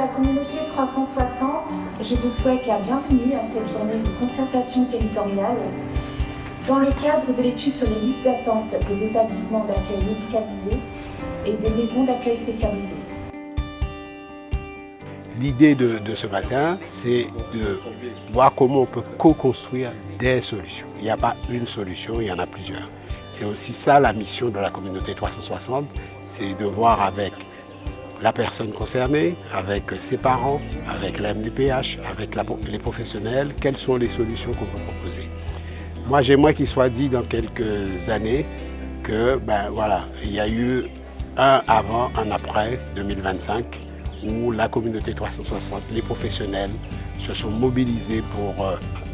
la communauté 360, je vous souhaite la bienvenue à cette journée de concertation territoriale dans le cadre de l'étude sur les listes d'attente des établissements d'accueil médicalisés et des maisons d'accueil spécialisées. L'idée de ce matin, c'est de voir comment on peut co-construire des solutions. Il n'y a pas une solution, il y en a plusieurs. C'est aussi ça la mission de la communauté 360, c'est de voir avec la personne concernée, avec ses parents, avec la MDPH, avec les professionnels, quelles sont les solutions qu'on peut proposer. Moi, j'aimerais qu'il soit dit dans quelques années que, il y a eu un avant, un après 2025, où la communauté 360, les professionnels se sont mobilisés pour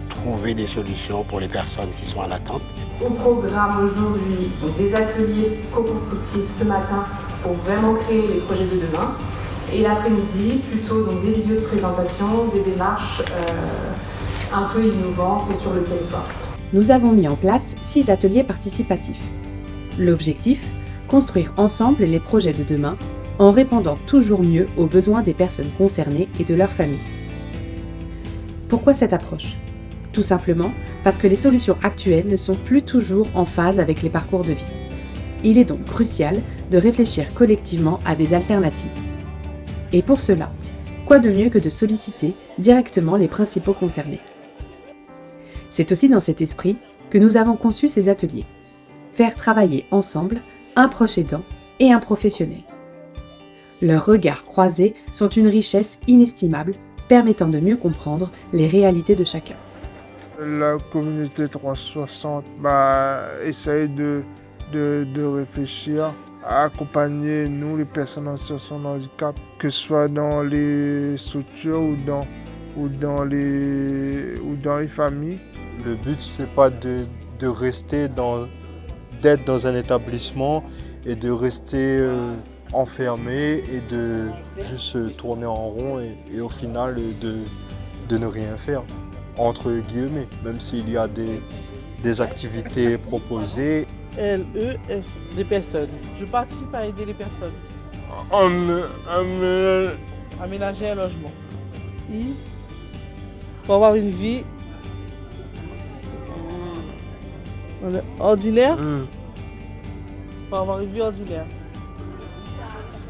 trouver des solutions pour les personnes qui sont en attente. Au programme aujourd'hui, donc des ateliers co-constructifs ce matin pour vraiment créer les projets de demain. Et l'après-midi, plutôt donc, des visios de présentation, des démarches un peu innovantes sur le territoire. Nous avons mis en place 6 ateliers participatifs. L'objectif, construire ensemble les projets de demain en répondant toujours mieux aux besoins des personnes concernées et de leurs familles. Pourquoi cette approche ? Tout simplement parce que les solutions actuelles ne sont plus toujours en phase avec les parcours de vie. Il est donc crucial de réfléchir collectivement à des alternatives. Et pour cela, quoi de mieux que de solliciter directement les principaux concernés ? C'est aussi dans cet esprit que nous avons conçu ces ateliers. Faire travailler ensemble un proche aidant et un professionnel. Leurs regards croisés sont une richesse inestimable, permettant de mieux comprendre les réalités de chacun. La communauté 360 essaye de réfléchir à accompagner nous, les personnes en situation de handicap, que ce soit dans les structures ou dans les familles. Le but, c'est pas de rester d'être dans un établissement et de rester enfermé et de juste tourner en rond et au final de ne rien faire, entre guillemets, même s'il y a des activités proposées. LES, les personnes. Je participe à aider les personnes. Aménager un logement. Pour avoir une vie ordinaire. Pour avoir une vie ordinaire.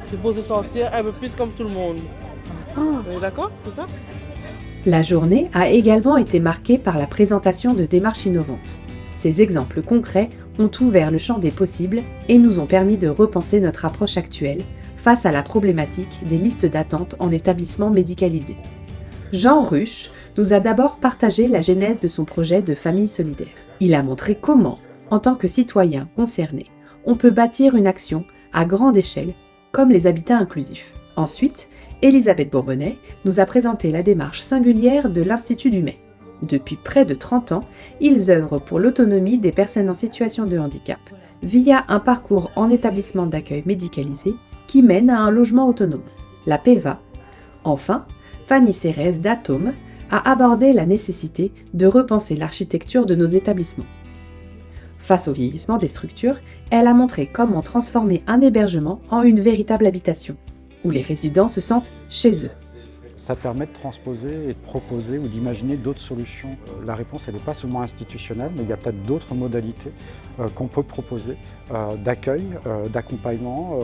C'est pour se sentir un peu plus comme tout le monde. Vous êtes d'accord? C'est ça? La journée a également été marquée par la présentation de démarches innovantes. Ces exemples concrets ont ouvert le champ des possibles et nous ont permis de repenser notre approche actuelle face à la problématique des listes d'attente en établissement médicalisé. Jean Ruche nous a d'abord partagé la genèse de son projet de famille solidaire. Il a montré comment, en tant que citoyen concerné, on peut bâtir une action à grande échelle comme les habitats inclusifs. Ensuite, Elisabeth Bourbonnais nous a présenté la démarche singulière de l'Institut du Mai. Depuis près de 30 ans, ils œuvrent pour l'autonomie des personnes en situation de handicap via un parcours en établissement d'accueil médicalisé qui mène à un logement autonome, la PEVA. Enfin, Fanny Cérès d'Atome a abordé la nécessité de repenser l'architecture de nos établissements. Face au vieillissement des structures, elle a montré comment transformer un hébergement en une véritable habitation, où les résidents se sentent chez eux. Ça permet de transposer et de proposer ou d'imaginer d'autres solutions. La réponse, elle n'est pas seulement institutionnelle, mais il y a peut-être d'autres modalités qu'on peut proposer d'accueil, d'accompagnement,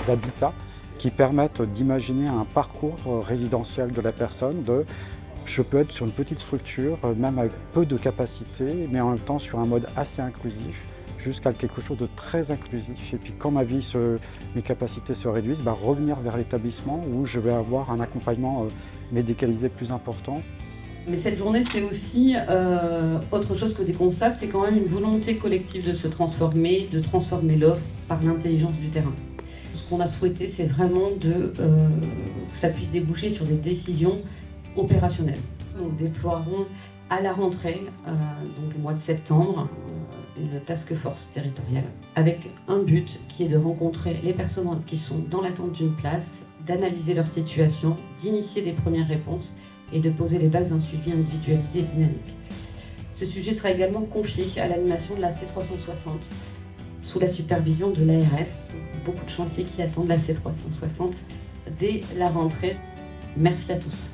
d'habitat, qui permettent d'imaginer un parcours résidentiel de la personne. Je peux être sur une petite structure, même avec peu de capacité, mais en même temps sur un mode assez inclusif, jusqu'à quelque chose de très inclusif. Et puis quand mes capacités se réduisent, revenir vers l'établissement où je vais avoir un accompagnement médicalisé plus important. Mais cette journée, c'est aussi autre chose que des constats, c'est quand même une volonté collective de se transformer, de transformer l'offre par l'intelligence du terrain. Ce qu'on a souhaité, c'est vraiment que ça puisse déboucher sur des décisions opérationnelles. Nous déploierons à la rentrée, donc le mois de septembre, une task force territoriale avec un but qui est de rencontrer les personnes qui sont dans l'attente d'une place, d'analyser leur situation, d'initier des premières réponses et de poser les bases d'un suivi individualisé et dynamique. Ce sujet sera également confié à l'animation de la C360 sous la supervision de l'ARS. Beaucoup de chantiers qui attendent la C360 dès la rentrée. Merci à tous.